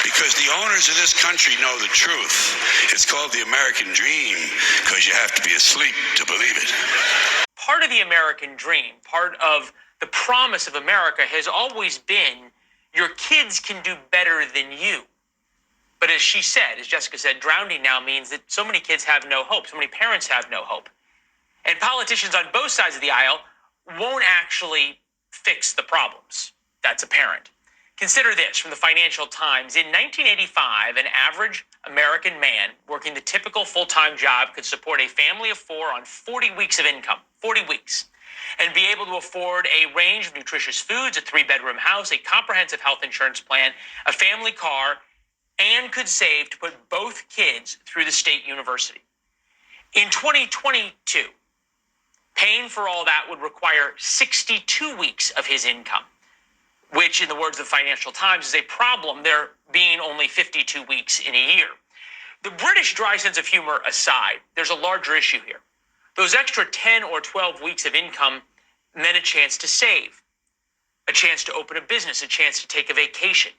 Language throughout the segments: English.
Because the owners of this country know the truth. It's called the American dream because you have to be asleep to believe it. Part of the American dream, part of the promise of America has always been your kids can do better than you. But as she said, as Jessica said, drowning now means that so many kids have no hope. So many parents have no hope. And politicians on both sides of the aisle won't actually fix the problems. That's apparent. Consider this from the Financial Times. In 1985, an average American man working the typical full-time job could support a family of 4 on 40 weeks of income, 40 weeks, and be able to afford a range of nutritious foods, a 3-bedroom house, a comprehensive health insurance plan, a family car, and could save to put both kids through the state university. In 2022, paying for all that would require 62 weeks of his income, which, in the words of the Financial Times, is a problem, there being only 52 weeks in a year. The British dry sense of humor aside, there's a larger issue here. Those extra 10 or 12 weeks of income meant a chance to save, a chance to open a business, a chance to take a vacation.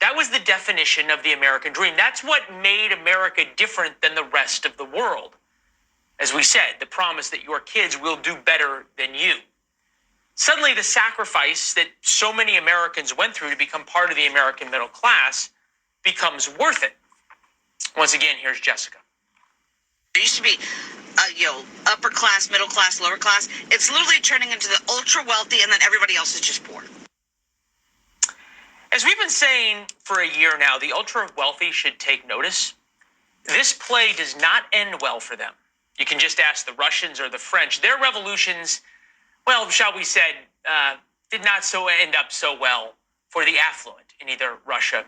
That was the definition of the American dream. That's what made America different than the rest of the world. As we said, the promise that your kids will do better than you. Suddenly, the sacrifice that so many Americans went through to become part of the American middle class becomes worth it. Once again, here's Jessica. It used to be, upper class, middle class, lower class. It's literally turning into the ultra wealthy, and then everybody else is just poor. As we've been saying for a year now, the ultra wealthy should take notice. This play does not end well for them. You can just ask the Russians or the French. Their revolutions, well, shall we say, did not end up so well for the affluent in either Russia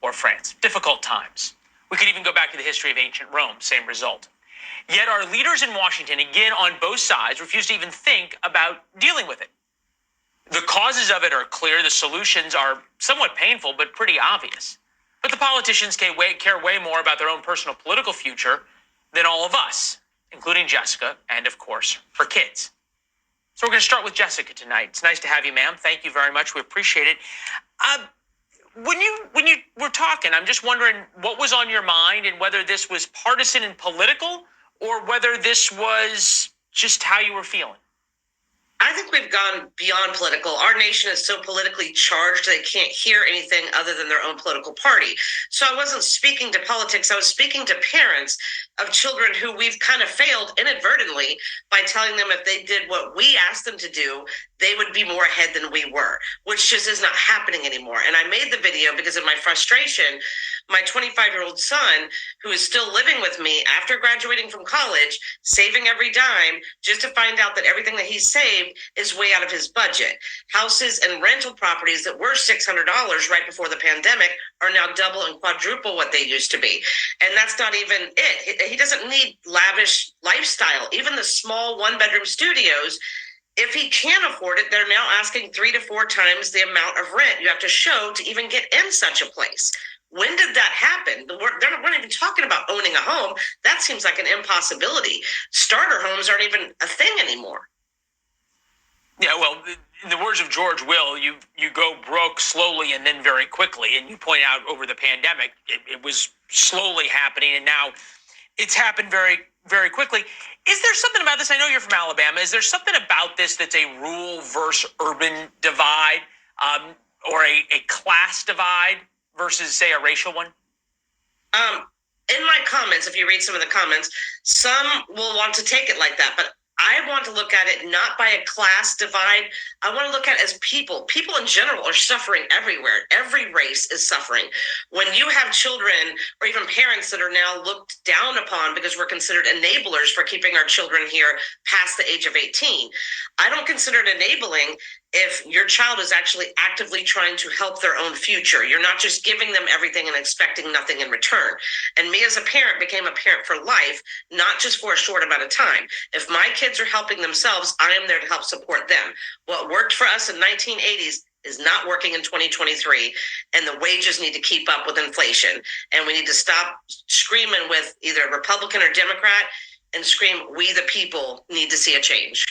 or France. Difficult times. We could even go back to the history of ancient Rome, same result. Yet our leaders in Washington, again on both sides, refuse to even think about dealing with it. The causes of it are clear. The solutions are somewhat painful, but pretty obvious. But the politicians care way more about their own personal political future than all of us, including Jessica and, of course, her kids. So we're going to start with Jessica tonight. It's nice to have you, ma'am. Thank you very much. We appreciate it. When you were talking, I'm just wondering what was on your mind and whether this was partisan and political or whether this was just how you were feeling. I think we've gone beyond political. Our nation is so politically charged they can't hear anything other than their own political party. So I wasn't speaking to politics. I was speaking to parents of children who we've kind of failed inadvertently by telling them if they did what we asked them to do, they would be more ahead than we were, which just is not happening anymore. And I made the video because of my frustration. My 25-year-old son, who is still living with me after graduating from college, saving every dime, just to find out that everything that he saved is way out of his budget. Houses and rental properties that were $600 right before the pandemic are now double and quadruple what they used to be. And that's not even it. He doesn't need lavish lifestyle. Even the small 1-bedroom studios, if he can afford it, they're now asking 3 to 4 times the amount of rent you have to show to even get in such a place. When did that happen? We're not even talking about owning a home. That seems like an impossibility. Starter homes aren't even a thing anymore. Yeah, well, in the words of George Will, you go broke slowly and then very quickly. And you point out over the pandemic, it was slowly happening, and now it's happened very, very quickly. Is there something about this? I know you're from Alabama. Is there something about this that's a rural versus urban divide, or a class divide versus, say, a racial one? In my comments, if you read some of the comments, some will want to take it like that, but I want to look at it not by a class divide. I want to look at it as people. People in general are suffering everywhere. Every race is suffering. When you have children or even parents that are now looked down upon because we're considered enablers for keeping our children here past the age of 18, I don't consider it enabling if your child is actually actively trying to help their own future. You're not just giving them everything and expecting nothing in return. And me as a parent became a parent for life, not just for a short amount of time. If my kids are helping themselves, I am there to help support them. What worked for us in 1980s is not working in 2023, and the wages need to keep up with inflation. And we need to stop screaming with either Republican or Democrat and scream, we the people need to see a change.